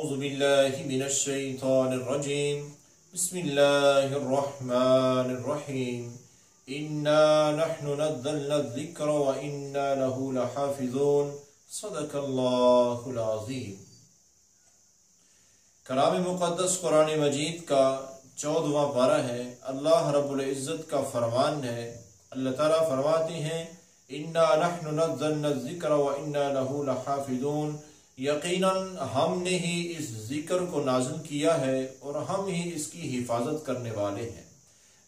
أعوذ بالله من الشيطان الرجيم بسم الله الرحمن الرحيم إنا نحن نزلنا الذكر وإنا له لحافظون صدق الله العظيم۔ کلام مقدس قرآن مجید کا 14واں پارہ ہے۔ اللہ رب العزت کا فرمان ہے۔ اللہ تعالیٰ فرماتے ہیں انا نحن نزلنا الذکر وانا له لحافظون، یقیناً ہم نے ہی اس ذکر کو نازل کیا ہے اور ہم ہی اس کی حفاظت کرنے والے ہیں۔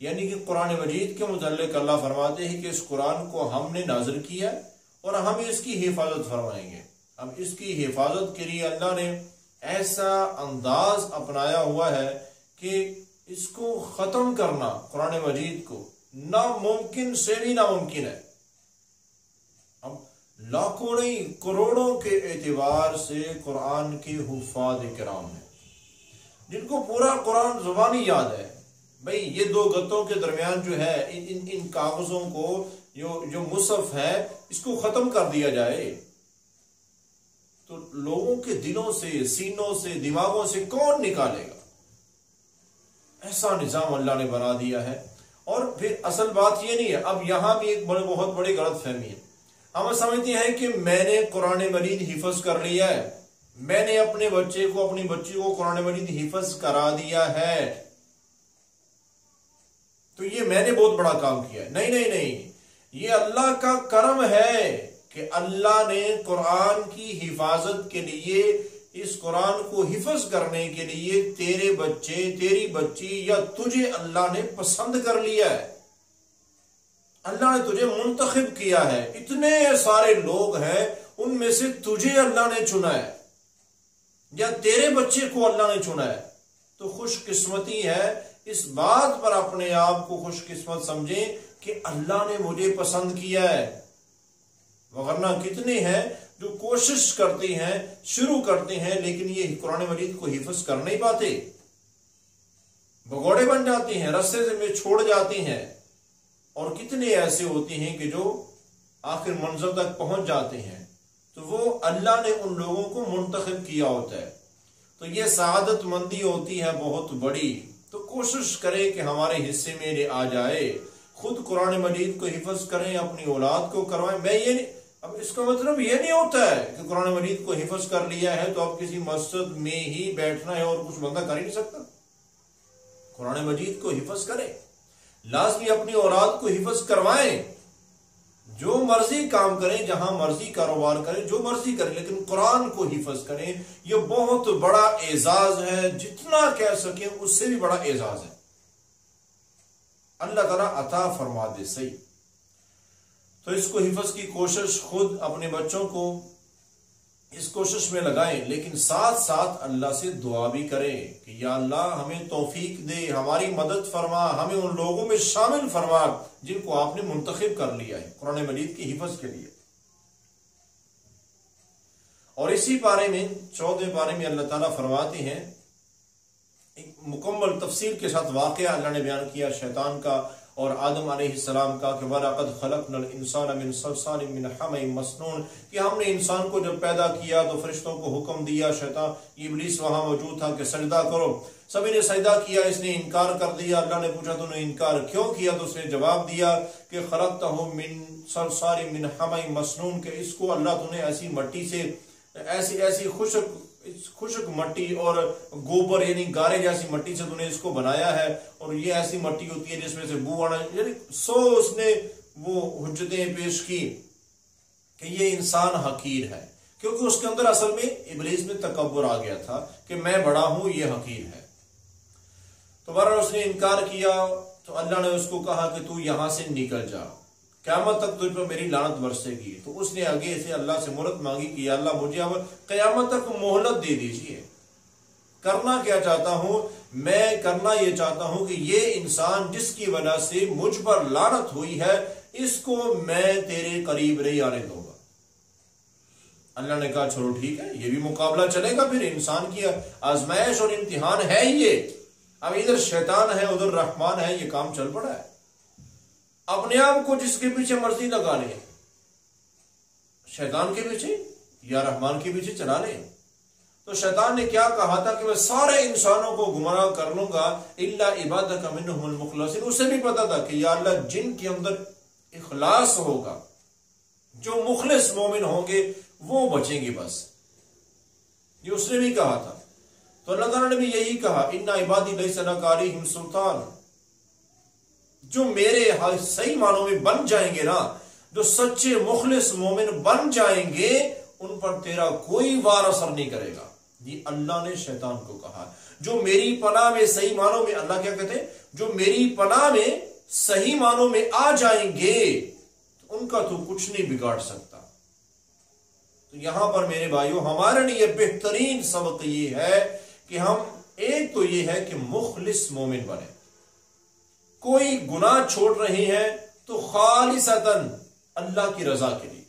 یعنی کہ قرآن مجید کے متعلق اللہ فرماتے ہیں کہ اس قرآن کو ہم نے نازل کیا اور ہم اس کی حفاظت فرمائیں گے۔ اب اس کی حفاظت کے لیے اللہ نے ایسا انداز اپنایا ہوا ہے کہ اس کو ختم کرنا قرآن مجید کو ناممکن سے بھی ناممکن ہے۔ اب لاکھوں نہیں کروڑوں کے اعتبار سے قرآن کے حفاظ کرام ہیں جن کو پورا قرآن زبانی یاد ہے۔ بھئی یہ دو گتوں کے درمیان جو ہے ان کاغذوں کو جو مصحف ہے اس کو ختم کر دیا جائے تو لوگوں کے دلوں سے، سینوں سے، دماغوں سے کون نکالے گا؟ ایسا نظام اللہ نے بنا دیا ہے۔ اور پھر اصل بات یہ نہیں ہے، اب یہاں بھی ایک بہت بڑی غلط فہمی ہے۔ ہم سمجھتے ہیں کہ میں نے قرآن مجید حفظ کر لیا ہے، میں نے اپنے بچے کو، اپنی بچی کو قرآن مجید حفظ کرا دیا ہے تو یہ میں نے بہت بڑا کام کیا ہے۔ نہیں، یہ اللہ کا کرم ہے کہ اللہ نے قرآن کی حفاظت کے لیے، اس قرآن کو حفظ کرنے کے لیے تیرے بچے، تیری بچی یا تجھے اللہ نے پسند کر لیا ہے۔ اللہ نے تجھے منتخب کیا ہے۔ اتنے سارے لوگ ہیں، ان میں سے تجھے اللہ نے چنا ہے یا تیرے بچے کو اللہ نے چنا ہے تو خوش قسمتی ہے۔ اس بات پر اپنے آپ کو خوش قسمت سمجھیں کہ اللہ نے مجھے پسند کیا ہے۔ وگرنہ کتنے ہیں جو کوشش کرتے ہیں، شروع کرتے ہیں، لیکن یہ قرآن مجید کو حفظ کر نہیں پاتے، بگوڑے بن جاتے ہیں، رستے سے میں چھوڑ جاتے ہیں۔ اور کتنے ایسے ہوتے ہیں کہ جو آخر منزل تک پہنچ جاتے ہیں تو وہ اللہ نے ان لوگوں کو منتخب کیا ہوتا ہے۔ تو یہ سعادت مندی ہوتی ہے بہت بڑی۔ تو کوشش کریں کہ ہمارے حصے میں یہ آ جائے، خود قرآن مجید کو حفظ کریں، اپنی اولاد کو کروائیں۔ اب اس کا مطلب یہ نہیں ہوتا ہے کہ قرآن مجید کو حفظ کر لیا ہے تو اب کسی مسجد میں ہی بیٹھنا ہے اور کچھ بندہ کر ہی نہیں سکتا۔ قرآن مجید کو حفظ کریں، لازمی اپنی اولاد کو حفظ کروائیں، جو مرضی کام کریں، جہاں مرضی کاروبار کریں، جو مرضی کریں، لیکن قرآن کو حفظ کریں۔ یہ بہت بڑا اعزاز ہے، جتنا کہہ سکیں اس سے بھی بڑا اعزاز ہے۔ اللہ تعالیٰ عطا فرما دے صحیح۔ تو اس کو حفظ کی کوشش خود اپنے بچوں کو اس کوشش میں لگائیں، لیکن ساتھ ساتھ اللہ سے دعا بھی کریں کہ یا اللہ ہمیں توفیق دے، ہماری مدد فرما، ہمیں ان لوگوں میں شامل فرما جن کو آپ نے منتخب کر لیا ہے قرآن مجید کی حفظ کے لیے۔ اور اسی پارے میں 14ویں پارے میں اللہ تعالیٰ فرماتے ہیں، ایک مکمل تفصیل کے ساتھ واقعہ اللہ نے بیان کیا شیطان کا اور آدم علیہ السلام کا کہ وَلَقَدْ خَلَقْنَا الْإِنسَانَ مِنْ صَلْصَالٍ مِنْ حَمَإٍ مَسْنُونٍ، کہ ہم نے انسان کو جب پیدا کیا تو فرشتوں کو حکم دیا، شیطان ابلیس وہاں موجود تھا کہ سجدہ کرو، سبھی نے سجدہ کیا، اس نے انکار کر دیا۔ اللہ نے پوچھا تو نے انکار کیوں کیا؟ تو اس نے جواب دیا کہ خَلَقْتَهُ مِنْ صَلْصَالٍ مِنْ حَمَإٍ مَسْنُونٍ، کہ اس کو اللہ تو نے ایسی مٹی سے، ایسی خشک مٹی اور گوبر یعنی گارے جیسی مٹی سے تو نے اس کو بنایا ہے، اور یہ ایسی مٹی ہوتی ہے جس میں سے بو آنا، یعنی اس نے وہ حجتیں پیش کی کہ یہ انسان حقیر ہے، کیونکہ اس کے اندر اصل میں ابلیس میں تکبر آ گیا تھا کہ میں بڑا ہوں، یہ حقیر ہے۔ تو بہرحال اس نے انکار کیا تو اللہ نے اس کو کہا کہ تو یہاں سے نکل جا، قیامت تک تجھ پر میری لعنت برسے گی۔ تو اس نے آگے سے اللہ سے مہلت مانگی کہ یا اللہ مجھے اب قیامت تک مہلت دے دیجیے۔ کرنا کیا چاہتا ہوں میں؟ کرنا یہ چاہتا ہوں کہ یہ انسان جس کی وجہ سے مجھ پر لعنت ہوئی ہے، اس کو میں تیرے قریب نہیں آنے دوں گا۔ اللہ نے کہا چلو ٹھیک ہے، یہ بھی مقابلہ چلے گا، پھر انسان کی آزمائش اور امتحان ہے یہ۔ اب ادھر شیطان ہے، ادھر رحمان ہے، یہ کام چل پڑا ہے۔ اپنے آپ کو جس کے پیچھے مرضی لگا لیں، شیطان کے پیچھے یا رحمان کے پیچھے چلا لیں۔ تو شیطان نے کیا کہا تھا کہ میں سارے انسانوں کو گمراہ کر لوں گا الا عبادک منہم المخلصین. اسے بھی پتا تھا کہ یا اللہ جن کے اندر اخلاص ہوگا، جو مخلص مومن ہوں گے وہ بچیں گے بس. یہ اس نے بھی کہا تھا. تو اللہ تعالیٰ نے بھی یہی کہا ان عبادی لیس لک علیہم سلطان. جو میرے صحیح معنوں میں بن جائیں گے نا، جو سچے مخلص مومن بن جائیں گے، ان پر تیرا کوئی وار اثر نہیں کرے گا. یہ اللہ نے شیطان کو کہا. جو میری پناہ میں صحیح معنوں میں، اللہ کیا کہتے ہیں، جو میری پناہ میں صحیح معنوں میں آ جائیں گے ان کا تو کچھ نہیں بگاڑ سکتا. تو یہاں پر میرے بھائیوں ہمارے لیے بہترین سبق یہ ہے کہ ہم ایک تو یہ ہے کہ مخلص مومن بنے. کوئی گناہ چھوڑ رہے ہیں تو خالصتاً اللہ کی رضا کے لیے،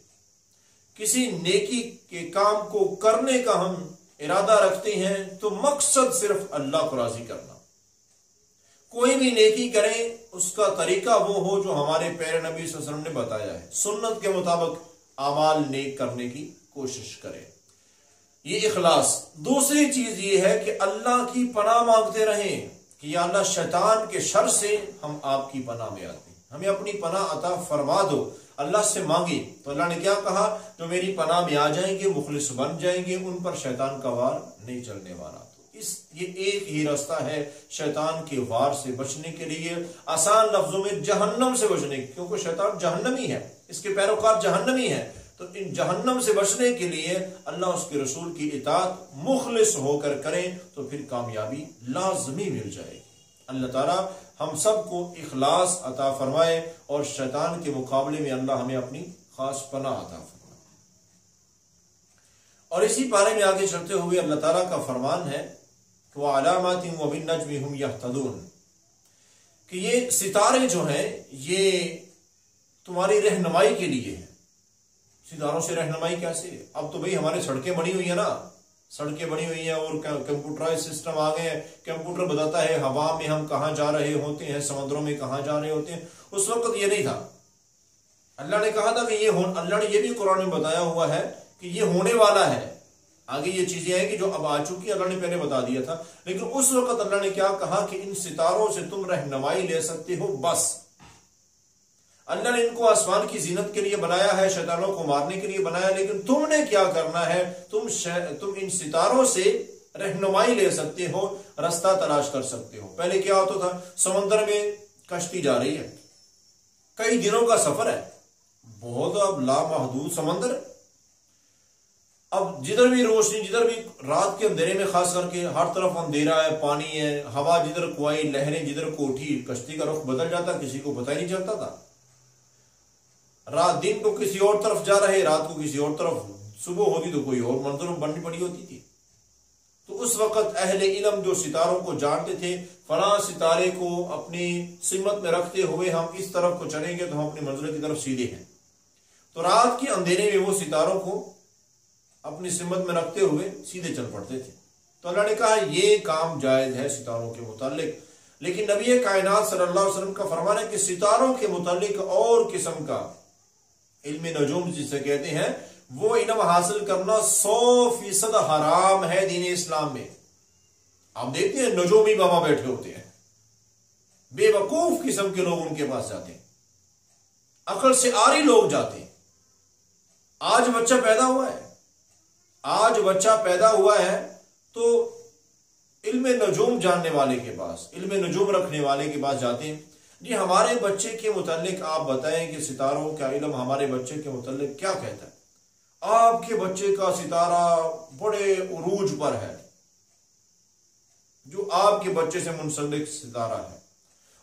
کسی نیکی کے کام کو کرنے کا ہم ارادہ رکھتے ہیں تو مقصد صرف اللہ کو راضی کرنا. کوئی بھی نیکی کریں اس کا طریقہ وہ ہو جو ہمارے پیارے نبی صلی اللہ علیہ وسلم نے بتایا ہے. سنت کے مطابق اعمال نیک کرنے کی کوشش کریں. یہ اخلاص. دوسری چیز یہ ہے کہ اللہ کی پناہ مانگتے رہیں کہ یا اللہ شیطان کے شر سے ہم آپ کی پناہ میں آتے ہیں، ہمیں اپنی پناہ عطا فرما دو. اللہ سے مانگی تو اللہ نے کیا کہا، جو میری پناہ میں آ جائیں گے، مخلص بن جائیں گے، ان پر شیطان کا وار نہیں چلنے والا. تو یہ ایک ہی راستہ ہے شیطان کے وار سے بچنے کے لیے. آسان لفظوں میں جہنم سے بچنے، کیونکہ شیطان جہنمی ہے، اس کے پیروکار جہنمی ہے. تو ان جہنم سے بچنے کے لیے اللہ اس کے رسول کی اطاعت مخلص ہو کر کریں تو پھر کامیابی لازمی مل جائے گی. اللہ تعالیٰ ہم سب کو اخلاص عطا فرمائے اور شیطان کے مقابلے میں اللہ ہمیں اپنی خاص پناہ عطا فرمائے. اور اسی پارے میں آگے چلتے ہوئے اللہ تعالیٰ کا فرمان ہے کہ وَعَلَامَاتٍ وَبِالنَّجْمِ هُمْ يَهْتَدُونَ، کہ یہ ستارے جو ہیں یہ تمہاری رہنمائی کے لیے ہیں. ستاروں سے رہنمائی کیسے؟ اب تو بھئی ہمارے سڑکیں بنی ہوئی ہیں نا، سڑکیں بنی ہوئی ہیں اور کمپیوٹرائز سسٹم آ گئے ہیں. کمپیوٹر بتاتا ہے ہوا میں ہم کہاں جا رہے ہوتے ہیں، سمندروں میں کہاں جا رہے ہوتے ہیں. اس وقت یہ نہیں تھا. اللہ نے کہا تھا کہ اللہ نے یہ بھی قرآن میں بتایا ہوا ہے کہ یہ ہونے والا ہے. آگے یہ چیزیں ہیں کہ جو اب آ چکی اللہ نے پہلے بتا دیا تھا. لیکن اس وقت اللہ نے کیا کہا کہ ان ستاروں سے تم رہنمائی لے سکتے ہو. بس اللہ نے ان کو آسمان کی زینت کے لیے بنایا ہے، شیطانوں کو مارنے کے لیے بنایا، لیکن تم نے کیا کرنا ہے، تم ان ستاروں سے رہنمائی لے سکتے ہو، راستہ تلاش کر سکتے ہو. پہلے کیا ہوتا تھا، سمندر میں کشتی جا رہی ہے، کئی دنوں کا سفر ہے، بہت اب لامحدود سمندر. اب جدھر بھی روشنی، جدھر بھی رات کے اندھیرے میں خاص کر کے ہر طرف اندھیرا ہے، پانی ہے، ہوا جدھر کوئی، لہریں جدھر کو اٹھی، کشتی کا رخ بدل جاتا، کسی کو پتہ ہی نہیں چلتا تھا. رات دن کو کسی اور طرف جا رہے، رات کو کسی اور طرف، صبح ہوتی تو کوئی اور منظر بننی پڑی ہوتی تھی. تو اس وقت اہل علم جو ستاروں کو جانتے تھے، فلاں ستارے کو اپنی سمت میں رکھتے ہوئے ہم اس طرف کو چلیں گے تو ہم اپنی منزل کی طرف سیدھے ہیں. تو رات کے اندھیرے میں وہ ستاروں کو اپنی سمت میں رکھتے ہوئے سیدھے چل پڑتے تھے. تو اللہ نے کہا یہ کام جائز ہے ستاروں کے متعلق. لیکن نبی کائنات صلی اللہ علیہ وسلم کا فرمان ہے کہ ستاروں کے متعلق اور قسم کا علم نجوم جسے کہتے ہیں، وہ علم حاصل کرنا 100% حرام ہے دین اسلام میں. آپ دیکھتے ہیں نجومی بابا بیٹھے ہوتے ہیں، بے وقوف قسم کے لوگ ان کے پاس جاتے ہیں، عقل سے آری لوگ جاتے ہیں. آج بچہ پیدا ہوا ہے تو علم نجوم جاننے والے کے پاس، علم نجوم رکھنے والے کے پاس جاتے ہیں. جی ہمارے بچے کے متعلق آپ بتائیں کہ ستاروں کا علم ہمارے بچے کے متعلق کیا کہتا ہے. آپ کے بچے کا ستارہ بڑے عروج پر ہے، جو آپ کے بچے سے منسلک ستارہ ہے.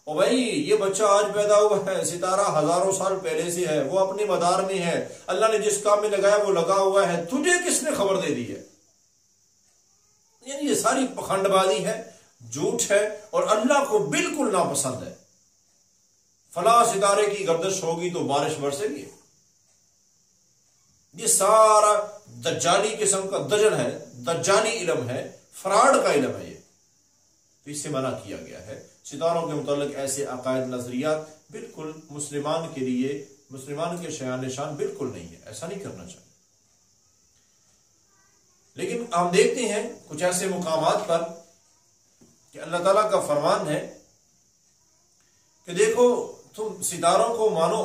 اور بھائی یہ بچہ آج پیدا ہوا ہے، ستارہ ہزاروں سال پہلے سے ہے، وہ اپنے مدار میں ہے، اللہ نے جس کام میں لگایا وہ لگا ہوا ہے، تجھے کس نے خبر دے دی ہے؟ یعنی یہ ساری پخنڈ بازی ہے، جھوٹ ہے، اور اللہ کو بالکل ناپسند ہے. فلاں ستارے کی گردش ہوگی تو بارش برسے گی. یہ سارا دجالی قسم کا دجل ہے، دجالی علم ہے، فراڈ کا علم ہے. یہ تو اس سے منع کیا گیا ہے. ستاروں کے متعلق ایسے عقائد نظریات بالکل مسلمان کے لیے، مسلمان کے شایان نشان بالکل نہیں ہے، ایسا نہیں کرنا چاہیے. لیکن ہم دیکھتے ہیں کچھ ایسے مقامات پر کہ اللہ تعالیٰ کا فرمان ہے کہ دیکھو تم ستاروں کو مانو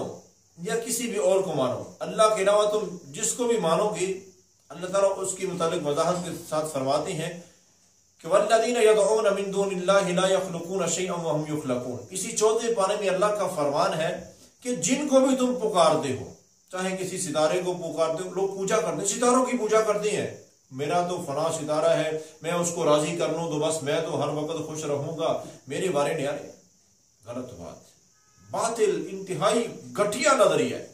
یا کسی بھی اور کو مانو، اللہ کے علاوہ تم جس کو بھی مانو گے، اللہ تعالیٰ اس کی متعلق وضاحت کے ساتھ فرماتے ہیں کہ وَالَّذِينَ يَدْعُونَ مِن دُونِ اللَّهِ لَا يَخْلُقُونَ شَيْئًا وَهُمْ يُخْلَقُونَ۔ اسی چوتھے پارے میں اللہ کا فرمان ہے کہ جن کو بھی تم پکارتے ہو، چاہے کسی ستارے کو پکارتے ہو، لوگ پوجا کرتے ہیں، ستاروں کی پوجا کرتے ہیں، میرا تو فلاں ستارہ ہے، میں اس کو راضی کر لوں تو بس میں تو ہر وقت خوش رہوں گا، میرے بارے نہیں آ رہے۔ غلط بات، باطل، انتہائی گھٹیا نظریہ ہے۔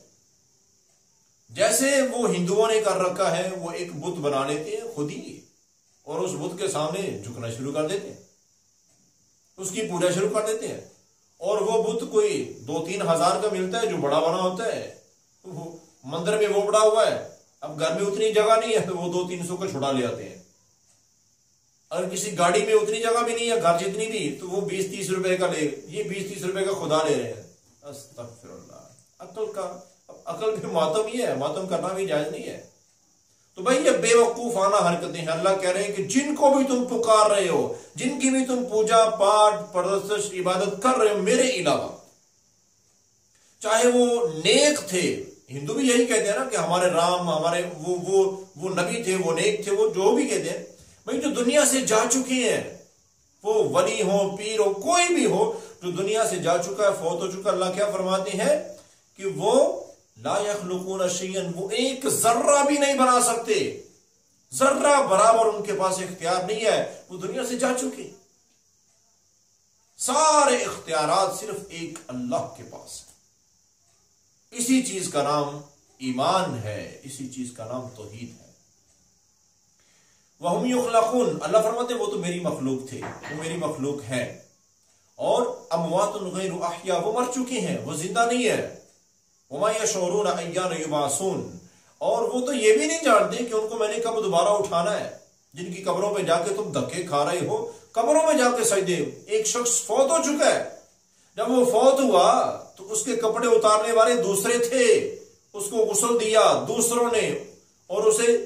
جیسے وہ ہندوؤں نے کر رکھا ہے، وہ ایک بت بنا لیتے ہیں خود ہی اور اس بت کے سامنے جھکنا شروع کر دیتے ہیں، اس کی پوجا شروع کر دیتے ہیں، اور وہ بت کوئی 2-3 ہزار کا ملتا ہے جو بڑا بنا ہوتا ہے، مندر میں وہ بڑا ہوا ہے، اب گھر میں اتنی جگہ نہیں ہے تو وہ 200-300 کا چھڑا لے آتے ہیں، اگر کسی گاڑی میں اتنی جگہ بھی نہیں ہے گھر جتنی بھی تو وہ 20-30 روپے کا لے، یہ 20-30 روپے کا خدا لے رہے ہیں۔ استغفر اللہ، عقل بھی ماتم ہی ہے، ماتم کرنا بھی جائز نہیں ہے۔ تو بھائی یہ بے وقوفانہ حرکتیں ہیں۔ اللہ کہہ رہے ہیں کہ جن کو بھی تم پکار رہے ہو، جن کی بھی تم پوجا پاٹ پرستش عبادت کر رہے ہو میرے علاوہ، چاہے وہ نیک تھے، ہندو بھی یہی کہتے ہیں نا کہ ہمارے رام، ہمارے وہ نبی تھے، وہ نیک تھے، وہ جو بھی کہتے ہیں، بھائی جو دنیا سے جا چکے ہیں، وہ ولی ہو، پیر ہو، کوئی بھی ہو جو دنیا سے جا چکا ہے، فوت ہو چکا، اللہ کیا فرماتے ہیں کہ وہ لا یخلقون شیئا، وہ ایک ذرہ بھی نہیں بنا سکتے، ذرہ برابر ان کے پاس اختیار نہیں ہے، وہ دنیا سے جا چکے، سارے اختیارات صرف ایک اللہ کے پاس ہے۔ اسی چیز کا نام ایمان ہے، اسی چیز کا نام توحید ہے۔ وَهُمْ يُخْلَقُونَ، اللہ فرماتے ہیں وہ تو میری مخلوق تھے، وہ میری مخلوق ہے، اور اموات غیر احیاء، وہ مر چکے ہیں، وہ زندہ نہیں ہے۔ وَمَا يَشْعُرُونَ أَيَّانَ يُبْعَثُونَ، اور وہ تو یہ بھی نہیں جانتے کہ ان کو میں نے کب دوبارہ اٹھانا ہے۔ جن کی قبروں پہ جا کے تم دھکے کھا رہے ہو، قبروں میں جا کے سجدے، ایک شخص فوت ہو چکا ہے، جب وہ فوت ہوا تو اس کے کپڑے اتارنے والے دوسرے تھے، اس کو غسل دیا دوسروں نے، اور اسے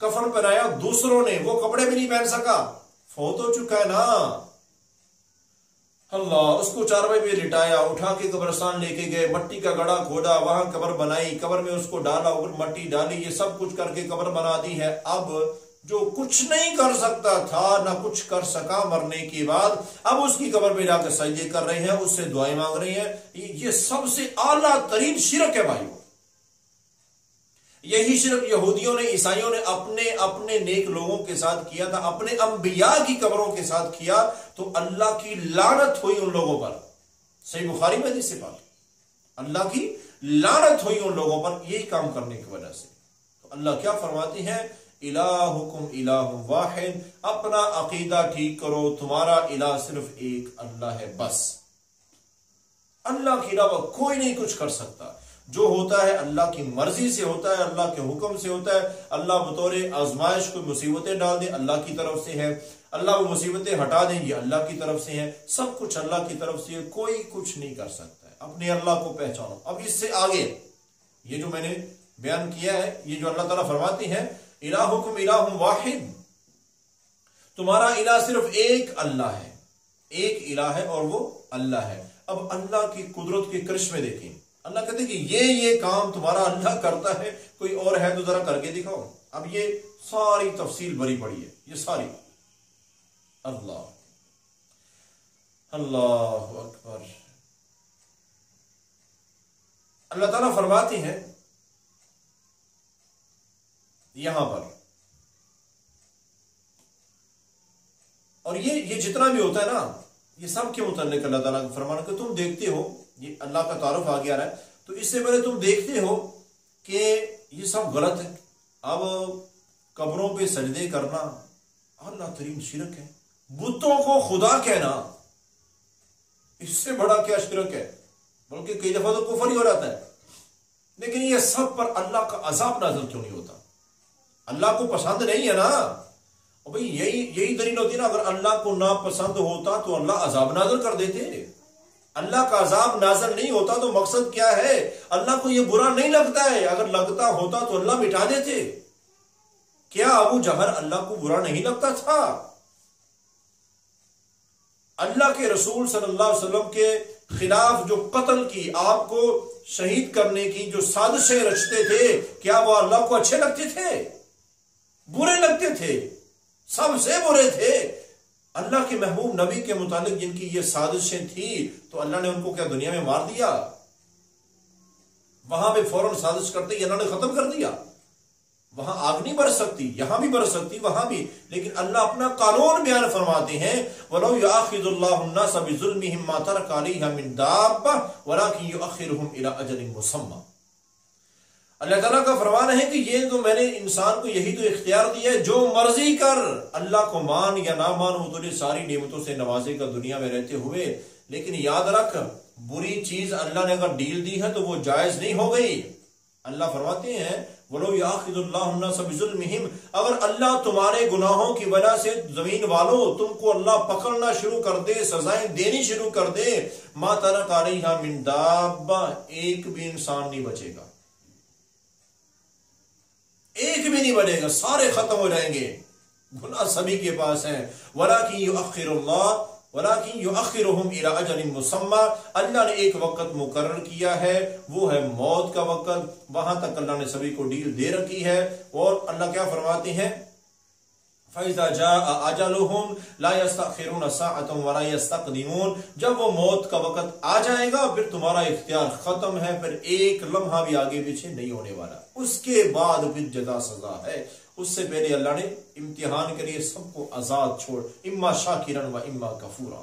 کفن پہنایا دوسروں نے، وہ کپڑے بھی نہیں پہن سکا، فوت ہو چکا ہے نا۔ اللہ، اس کو چارپائی پہ لٹایا، اٹھا کے قبرستان لے کے گئے، مٹی کا گڑھا کھودا، وہاں قبر بنائی، قبر میں اس کو ڈالا، اوپر مٹی ڈالی، یہ سب کچھ کر کے قبر بنا دی ہے۔ اب جو کچھ نہیں کر سکتا تھا، نہ کچھ کر سکا مرنے کے بعد، اب اس کی قبر پہ جا کے سجدے کر رہے ہیں، اس سے دعائیں مانگ رہے ہیں۔ یہ سب سے اعلیٰ ترین شرک ہے بھائیو۔ یہی شرک یہودیوں نے، عیسائیوں نے اپنے نیک لوگوں کے ساتھ کیا تھا، اپنے انبیاء کی قبروں کے ساتھ کیا، تو اللہ کی لعنت ہوئی ان لوگوں پر۔ صحیح بخاری میں حدیث سے بات، اللہ کی لعنت ہوئی ان لوگوں پر یہی کام کرنے کی وجہ سے۔ تو اللہ کیا فرماتے ہیں؟ الہکم الہ واحد، اپنا عقیدہ ٹھیک کرو، تمہارا الہ صرف ایک اللہ ہے، بس اللہ کے علاوہ کوئی نہیں کچھ کر سکتا۔ جو ہوتا ہے اللہ کی مرضی سے ہوتا ہے، اللہ کے حکم سے ہوتا ہے۔ اللہ بطور آزمائش کوئی مصیبتیں ڈال دے، اللہ کی طرف سے ہے، اللہ وہ مصیبتیں ہٹا دیں، یہ اللہ کی طرف سے ہے، سب کچھ اللہ کی طرف سے ہے، کوئی کچھ نہیں کر سکتا ہے۔ اپنے اللہ کو پہچانو۔ اب اس سے آگے یہ جو میں نے بیان کیا ہے، یہ جو اللہ تعالیٰ فرماتے ہیں الہکم الہ واحد، تمہارا الہ صرف ایک اللہ ہے، ایک الہ ہے اور وہ اللہ ہے۔ اب اللہ کی قدرت کے کرشمے دیکھیں، اللہ کہتے ہیں کہ یہ کام تمہارا اللہ کرتا ہے، کوئی اور ہے تو ذرا کر کے دکھاؤ۔ اب یہ ساری تفصیل بری پڑی ہے، یہ ساری۔ اللہ اللہ اکبر۔ اللہ تعالیٰ فرماتے ہیں یہاں پر، اور یہ جتنا بھی ہوتا ہے نا، یہ سب کے متعلق اللہ تعالیٰ کا فرمان کہ تم دیکھتے ہو، یہ اللہ کا تعارف آگے آ رہا ہے، تو اس سے پہلے تم دیکھتے ہو کہ یہ سب غلط ہے۔ اب قبروں پہ سجدے کرنا اعلیٰ ترین شرک ہے، بتوں کو خدا کہنا اس سے بڑا کیا شرک ہے، بلکہ کئی دفعہ تو کفر ہی ہو جاتا ہے۔ لیکن یہ سب پر اللہ کا عذاب نازل کیوں نہیں ہوتا؟ اللہ کو پسند نہیں ہے نا، اور بھئی یہی دلیل ہوتی ہے نا، اگر اللہ کو ناپسند ہوتا تو اللہ عذاب نازل کر دیتے۔ اللہ کا عذاب نازل نہیں ہوتا تو مقصد کیا ہے؟ اللہ کو یہ برا نہیں لگتا ہے، اگر لگتا ہوتا تو اللہ مٹا دیتے۔ کیا ابو جہل اللہ کو برا نہیں لگتا تھا؟ اللہ کے رسول صلی اللہ علیہ وسلم کے خلاف جو قتل کی، آپ کو شہید کرنے کی جو سازشیں رچتے تھے، کیا وہ اللہ کو اچھے لگتے تھے؟ برے لگتے تھے، سب سے برے تھے۔ اللہ کے محبوب نبی کے متعلق جن کی یہ سازشیں تھی، تو اللہ نے ان کو کیا دنیا میں مار دیا؟ وہاں پہ فوراً سازش کرتے ہی اللہ نے ختم کر دیا۔ وہاں آگ نہیں برس سکتی، یہاں بھی برس سکتی، وہاں بھی، لیکن اللہ اپنا قانون بیان فرماتے ہیں وَلَوْ يُؤَاخِذُ اللَّهُ النَّاسَ بِظُلْمِهِمْ مَا تَرَكَ عَلَيْهَا مِنْ دَابَّةٍ وَلَكِنْ يُؤَخِّرُهُمْ إِلَى أَجَلٍ مُّسَمًّى۔ اللہ تعالیٰ کا فرمان ہے کہ یہ تو میں نے انسان کو یہی تو اختیار دیا ہے، جو مرضی کر، اللہ کو مان یا نہ مان، وہ تجھے ساری نعمتوں سے نوازے گا دنیا میں رہتے ہوئے، لیکن یاد رکھ بری چیز اللہ نے اگر ڈیل دی ہے تو وہ جائز نہیں ہو گئی۔ اللہ فرماتے ہیں وَلَوْ يَأْخِذُ اللَّهُ النَّاسَ بِظُلْمِهِمْ، اگر اللہ تمہارے گناہوں کی وجہ سے زمین والوں تم کو اللہ پکڑنا شروع کر دے، سزائیں دینی شروع کر دے، مَا تَرَكَ عَلَيْهَا مِن دَابَّةٍ، ایک بھی انسان نہیں بچے گا، ایک بھی نہیں بچے گا، سارے ختم ہو جائیں گے، گناہ سبھی کے پاس ہیں۔ وَلَكِنْ يُؤَخِّرُ اللَّهُ وَلَكِنْ يُؤَخِّرُهُمْ إِلَى أَجَلٍ مُّسَمًّى، اللہ نے ایک وقت مقرر کیا ہے، وہ ہے موت کا وقت، وہاں تک اللہ نے سبھی کو ڈیل دے رکھی ہے۔ اور اللہ کیا فرماتے ہیں فَإِذَا جَاءَ أَجَلُهُمْ لَا يَسْتَأْخِرُونَ سَاعَةً وَلَا يَسْتَقْدِمُونَ، جب وہ موت کا وقت آ جائے گا پھر تمہارا اختیار ختم ہے، پھر ایک لمحہ بھی آگے پیچھے نہیں ہونے والا، اس کے بعد پھر جزا سزا ہے۔ اس سے پہلے اللہ نے امتحان کے لیے سب کو آزاد چھوڑ، اما شاکرن و اما کفورا،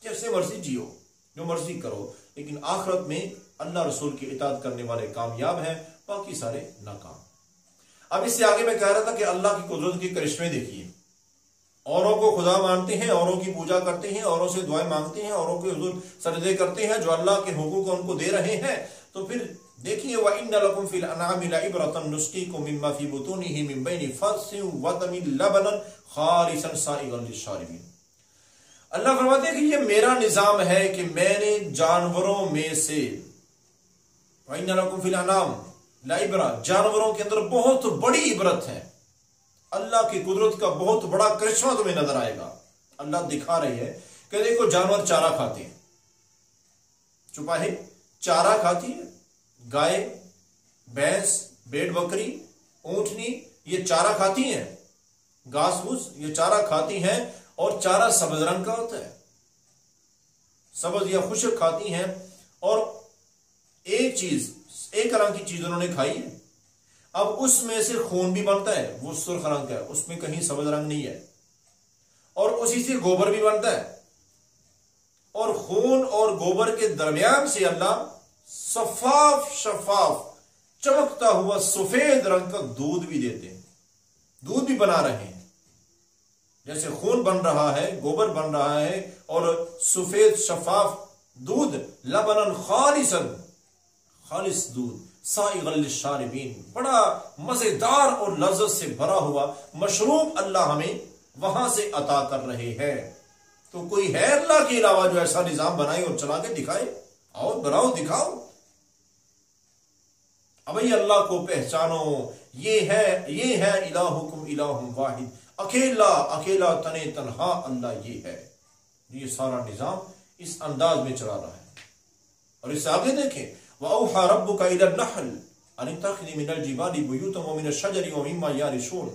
جیسے مرضی جیو، جو مرضی کرو، لیکن آخرت میں اللہ رسول کی اطاعت کرنے والے کامیاب ہیں، باقی سارے ناکام۔ اب اس سے آگے میں کہہ رہا تھا کہ اللہ کی قدرت کے کرشمے دیکھیے، اوروں کو خدا مانتے ہیں، اوروں کی پوجا کرتے ہیں، اوروں سے دعائیں مانگتے ہیں، اوروں کے حضور سجدے کرتے ہیں جو اللہ کے حقوق ان کو دے رہے ہیں، تو پھر دیکھیے وَإِنَّ لَكُمْ فِي الْأَنْعَامِ لَعِبْرَةً نُسْقِيكُم مِّمَّا فِي بُطُونِهِ مِن بَيْنِ فَرْثٍ وَدَمٍ لَبَنًا خَالِصًا سَائِغًا لِلشَّارِبِينَ۔ اللہ فرماتے ہیں کہ یہ میرا نظام ہے کہ میں نے جانوروں میں سے، وَإِنَّ لَكُمْ فِي الْأَنْعَامِ لَعِبْرَةً، جانوروں کے اندر بہت بڑی عبرت ہے، اللہ کی قدرت کا بہت بڑا کرشمہ تمہیں نظر آئے گا۔ اللہ دکھا رہے ہیں کہ دیکھو جانور چارہ کھاتے ہیں، چوپاہے چارہ کھاتی ہے، گائے، بھینس، بھیڑ بکری، اونٹنی، یہ چارہ کھاتی ہیں، گھاس پھوس یہ چارہ کھاتی ہیں، اور چارہ سبز رنگ کا ہوتا ہے، سبز یا خشک کھاتی ہیں، اور ایک رنگ کی چیز انہوں نے کھائی ہے، اب اس میں سے خون بھی بنتا ہے، وہ سرخ رنگ کا ہے، اس میں کہیں سبز رنگ نہیں ہے، اور اسی سے گوبر بھی بنتا ہے، اور خون اور گوبر کے درمیان سے اللہ شفاف چمکتا ہوا سفید رنگ کا دودھ بھی دیتے ہیں، دودھ بھی بنا رہے ہیں، جیسے خون بن رہا ہے، گوبر بن رہا ہے، اور سفید شفاف دودھ، لبنن خالص دودھ، سائغا للشاربین، بڑا مزیدار اور لذت سے بھرا ہوا مشروب اللہ ہمیں وہاں سے عطا کر رہے ہیں۔ تو کوئی ہے اللہ کے علاوہ جو ایسا نظام بنائے اور چلا کے دکھائے؟ آؤ بناؤ دکھاؤ، ابھی اللہ کو پہچانو، یہ ہے الہکم الہ واحد، اکیلا تنے تنہا اللہ یہ ہے، یہ سارا نظام اس انداز میں چلا رہا ہے۔ اور اس سے آگے دیکھیں وَأَوْحَى رَبُّكَ إِلَى النَّحْلِ أَنِ اتَّخِذِي مِنَ الْجِبَالِ بُيُوتًا وَمِنَ الشَّجَرِ وَمِمَّا يَعْرِشُونَ۔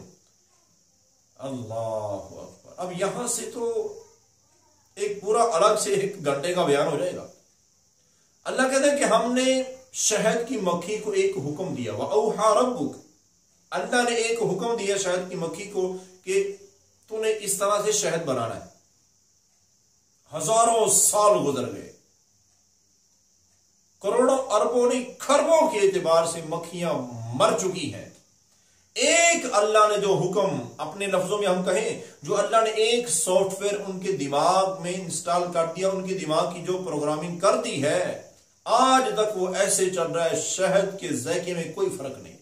اللہ اکبر، اب یہاں سے تو ایک پورا الگ سے ایک گھنٹے کا بیان ہو جائے گا۔ اللہ کہتے ہیں کہ ہم نے شہد کی مکھی کو ایک حکم دیا، وَأَوْحَى رَبُّكَ، اللہ نے ایک حکم دیا شہد کی مکھی کو کہ تو نے اس طرح سے شہد بنانا ہے۔ ہزاروں سال گزر گئے، کروڑوں اربوں نہیں کھربوں کے اعتبار سے مکھیاں مر چکی ہیں، ایک اللہ نے جو حکم، اپنے لفظوں میں ہم کہیں، جو اللہ نے ایک سافٹ ویئر ان کے دماغ میں انسٹال کر دیا، ان کے دماغ کی جو پروگرامنگ کر دی ہے، آج تک وہ ایسے چل رہا ہے، شہد کے ذائقے میں کوئی فرق نہیں۔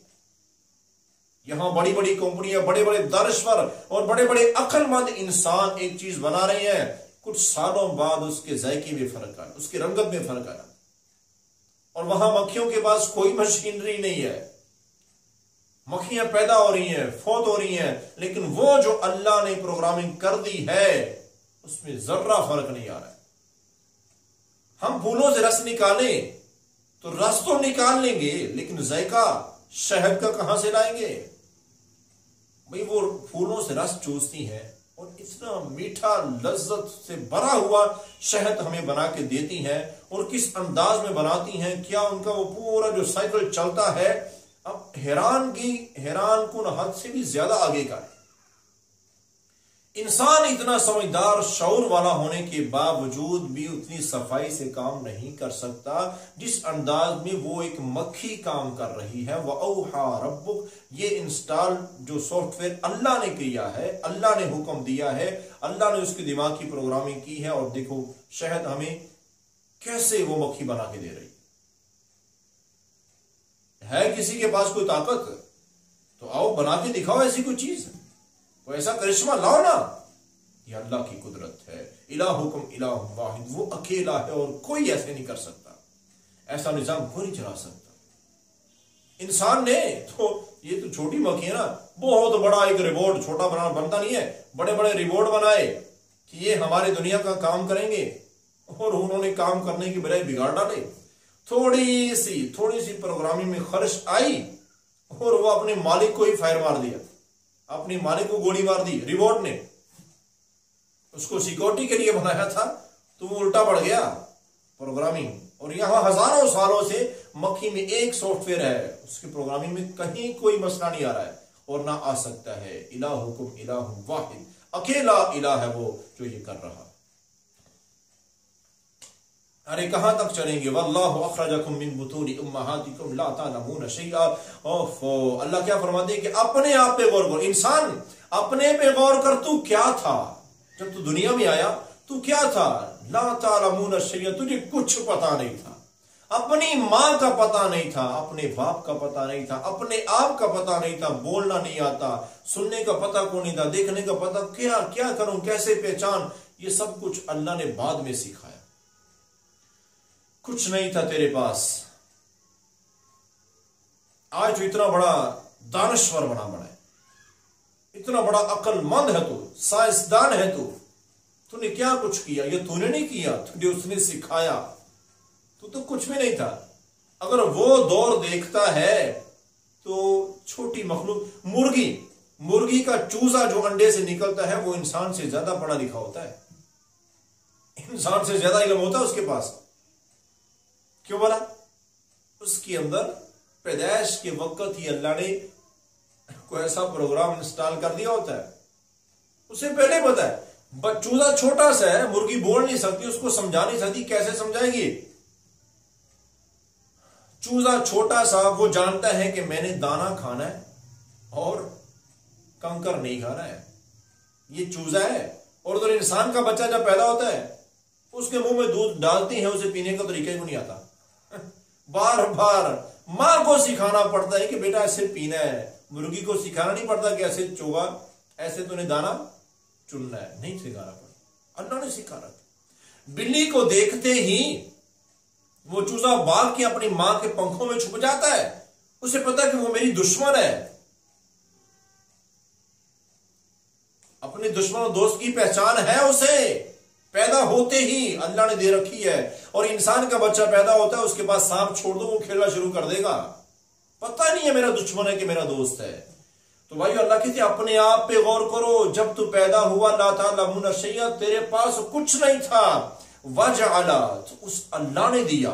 یہاں بڑی بڑی کمپنیاں، بڑے بڑے دانشور اور بڑے بڑے عقل مند انسان ایک چیز بنا رہے ہیں، کچھ سالوں بعد اس کے ذائقے میں فرق آیا، اس کی رنگت میں فرق آیا، اور وہاں مکھیوں کے پاس کوئی مشینری نہیں ہے، مکھیاں پیدا ہو رہی ہیں، فوت ہو رہی ہیں، لیکن وہ جو اللہ نے پروگرامنگ کر دی ہے اس میں ذرہ فرق نہیں آ رہا ہے۔ ہم پھولوں سے رس نکالیں تو رس تو نکال لیں گے، لیکن ذائقہ شہد کا کہاں سے لائیں گے؟ بھئی وہ پھولوں سے رس چوستی ہیں اور اتنا میٹھا لذت سے بھرا ہوا شہد ہمیں بنا کے دیتی ہیں، اور کس انداز میں بناتی ہیں، کیا ان کا وہ پورا جو سائیکل چلتا ہے، اب حیران کن حد سے بھی زیادہ آگے کا ہے۔ انسان اتنا سمجھدار شعور والا ہونے کے باوجود بھی اتنی صفائی سے کام نہیں کر سکتا جس انداز میں وہ ایک مکھی کام کر رہی ہے۔ وَأَوْحَى رَبُّكَ، یہ انسٹال جو سافٹ ویئر اللہ نے کیا ہے، اللہ نے حکم دیا ہے، اللہ نے اس کے دماغ کی پروگرامنگ کی ہے، اور دیکھو شہد ہمیں کیسے وہ مکھی بنا کے دے رہی ہے۔ کسی کے پاس کوئی طاقت تو آؤ بنا کے دکھاؤ ایسی کوئی چیز، کوئی ایسا کرشمہ لاؤ نا۔ یہ اللہ کی قدرت ہے۔ الہکم الہ واحد، وہ اکیلا ہے اور کوئی ایسے نہیں کر سکتا، ایسا نظام کوئی نہیں چلا سکتا۔ انسان نے تو یہ تو چھوٹی مکھی ہے نا، بہت بڑا ایک ریبورٹ، چھوٹا بنتا نہیں ہے، بڑے بڑے ریبورٹ بنائے کہ یہ ہمارے دنیا کا کام کریں گے، اور انہوں نے کام کرنے کی بجائے بگاڑ ڈالے۔ تھوڑی سی پروگرامنگ میں خرش آئی اور وہ اپنے مالک کو ہی فائر مار دیا، اپنی مالک کو گولی مار دی۔ ریبورٹ نے اس کو سیکورٹی کے لیے بنایا تھا تو وہ الٹا پڑ گیا پروگرامنگ۔ اور یہاں ہزاروں سالوں سے مکھی میں ایک سافٹ ویئر ہے، اس کی پروگرامنگ میں کہیں کوئی مسئلہ نہیں آ رہا ہے اور نہ آ سکتا ہے۔ الہکم الہ واحد، اکیلا الہ ہے وہ جو یہ کر رہا۔ ارے کہاں تک چلیں گے؟ واللہ اخرجکم من بطون امہاتکم لا تعلمون شیئا۔ اللہ کیا فرماتے ہیں کہ اپنے آپ پہ غور کر، انسان اپنے پہ غور کر، تو کیا تھا جب تو دنیا میں آیا؟ تو کیا تھا؟ لا تعلمون شیئا، تجھے کچھ پتا نہیں تھا، اپنی ماں کا پتا نہیں تھا، اپنے باپ کا پتا نہیں تھا، اپنے آپ کا پتا نہیں تھا، بولنا نہیں آتا، سننے کا پتا کو نہیں تھا، دیکھنے کا پتا، کیا کروں، کیسے پہچان، یہ سب کچھ اللہ نے بعد میں سکھایا۔ کچھ نہیں تھا تیرے پاس، آج تو اتنا بڑا دانشور بنا ہے، اتنا بڑا عقل مند ہے، تو سائنسدان ہے، تو نے کیا کچھ کیا؟ یہ تو نے نہیں کیا، تجھے اس نے سکھایا، تو کچھ بھی نہیں تھا۔ اگر وہ دور دیکھتا ہے تو چھوٹی مخلوق، مرغی کا چوزا جو انڈے سے نکلتا ہے وہ انسان سے زیادہ پڑھا لکھا ہوتا ہے، انسان سے زیادہ علم ہوتا ہے اس کے پاس۔ کیوں بولا؟ اس کے اندر پیدائش کے وقت ہی اللہ نے کوئی ایسا پروگرام انسٹال کر دیا ہوتا ہے، اسے پہلے پتا ہے۔ چوزا چھوٹا سا ہے، مرغی بول نہیں سکتی، اس کو سمجھا نہیں سکتی، کیسے سمجھائے گی؟ چوزا چھوٹا سا، وہ جانتا ہے کہ میں نے دانا کھانا ہے اور کنکر نہیں کھانا ہے، یہ چوزا ہے۔ اور ادھر انسان کا بچہ جب پیدا ہوتا ہے، اس کے منہ میں دودھ ڈالتے ہیں، اسے پینے کا طریقہ کو نہیں آتا، بار بار ماں کو سکھانا پڑتا ہے کہ بیٹا ایسے پینا ہے۔ مرغی کو سکھانا نہیں پڑتا کہ ایسے چوگا، ایسے تو نے دانا چننا ہے، نہیں سکھانا پڑتا، اللہ نے سکھا رکھا۔ بلی کو دیکھتے ہی وہ چوزا بھاگ کے اپنی ماں کے پنکھوں میں چھپ جاتا ہے، اسے پتا کہ وہ میری دشمن ہے۔ اپنے دشمن و دوست کی پہچان ہے اسے، پیدا ہوتے ہی اللہ نے دے رکھی ہے۔ اور انسان کا بچہ پیدا ہوتا ہے، اس کے پاس سانپ چھوڑ دو، وہ کھیلنا شروع کر دے گا، پتہ نہیں ہے میرا دشمن ہے کہ میرا دوست ہے۔ تو بھائی اللہ کہتے ہیں اپنے آپ پہ غور کرو، جب تو پیدا ہوا لا تعلمون شیئا، تیرے پاس کچھ نہیں تھا، وجعل، اس اللہ نے دیا،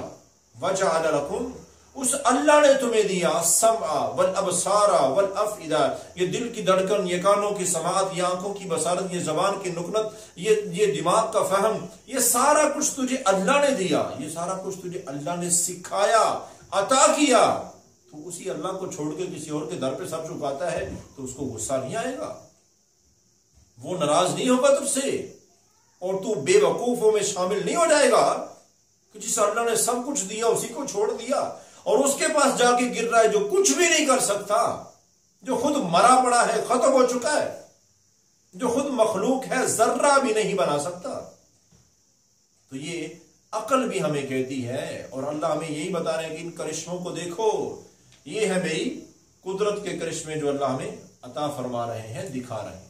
وجعل لکم، اس اللہ نے تمہیں دیا، السمع والابصار والافئدہ، یہ دل کی دھڑکن، یہ کانوں کی سماعت، یہ آنکھوں کی بصارت، یہ زبان کی نکلت، یہ دماغ کا فہم، یہ سارا کچھ تجھے اللہ نے دیا، یہ سارا کچھ تجھے اللہ نے سکھایا، عطا کیا۔ تو اسی اللہ کو چھوڑ کے کسی اور کے در پہ سب جھکاتا ہے تو اس کو غصہ نہیں آئے گا، وہ ناراض نہیں ہوگا تجھ سے، اور تو بے وقوفوں میں شامل نہیں ہو جائے گا کہ جس اللہ نے سب کچھ دیا اسی کو چھوڑ دیا اور اس کے پاس جا کے گر رہا ہے جو کچھ بھی نہیں کر سکتا، جو خود مرا پڑا ہے، ختم ہو چکا ہے، جو خود مخلوق ہے، ذرہ بھی نہیں بنا سکتا۔ تو یہ عقل بھی ہمیں کہتی ہے، اور اللہ ہمیں یہی بتا رہے ہیں کہ ان کرشموں کو دیکھو، یہ ہے میری قدرت کے کرشمے جو اللہ ہمیں عطا فرما رہے ہیں، دکھا رہے ہیں۔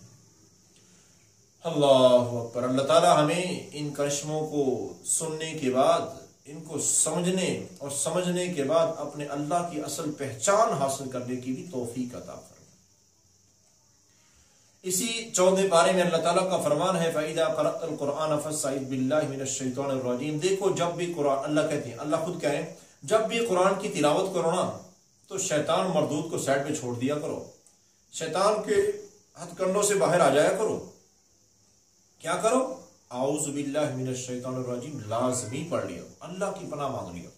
اللہ اکبر۔ اللہ تعالی ہمیں ان کرشموں کو سننے کے بعد، ان کو سمجھنے اور سمجھنے کے بعد اپنے اللہ کی اصل پہچان حاصل کرنے کی بھی توفیق عطا فرمائے۔ اسی 14 پارے میں اللہ تعالیٰ کا فرمان ہے فَإِذَا قَرَأْتَ الْقُرْآنَ فَاسْتَعِذْ بِاللَّهِ مِنَ الشَّيْطَانِ الرَّجِيمِ۔ دیکھو جب بھی قرآن، اللہ کہتے ہیں، اللہ خود کہیں جب بھی قرآن کی تلاوت کرو نا تو شیطان مردود کو سائڈ پہ چھوڑ دیا کرو، شیطان کے ہتھ کنڈوں سے باہر آ جایا کرو۔ کیا کرو؟ اعوذ باللہ من الشیطان الرجیم لازمی پڑھ لیا، اللہ کی پناہ مانگ لیا۔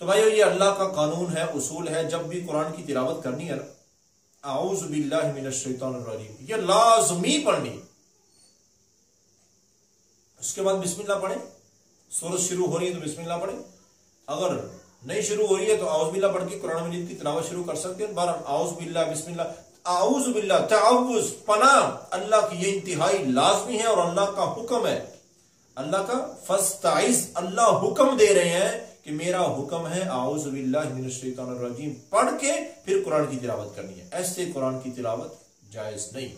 تو بھائیو یہ اللہ کا قانون ہے، اصول ہے، جب بھی قرآن کی تلاوت کرنی ہے اعوذ باللہ من الشیطان الرجیم یہ لازمی پڑھنی۔ اس کے بعد بسم اللہ پڑھیں، سورت شروع ہو رہی ہے تو بسم اللہ پڑھیں، اگر نہیں شروع ہو رہی ہے تو اعوذ باللہ پڑھ کے قرآن مجید کی تلاوت شروع کر سکتے ہیں۔ بہرحال اعوذ باللہ، بسم اللہ، اعوذ باللہ، تعوذ، پناہ اللہ کی یہ انتہائی لازمی ہے اور اللہ کا حکم ہے، اللہ کا فاستعذ، اللہ حکم دے رہے ہیں کہ میرا حکم ہے اعوذ باللہ من الشیطان الرجیم پڑھ کے پھر قرآن کی تلاوت کرنی ہے، ایسے قرآن کی تلاوت جائز نہیں۔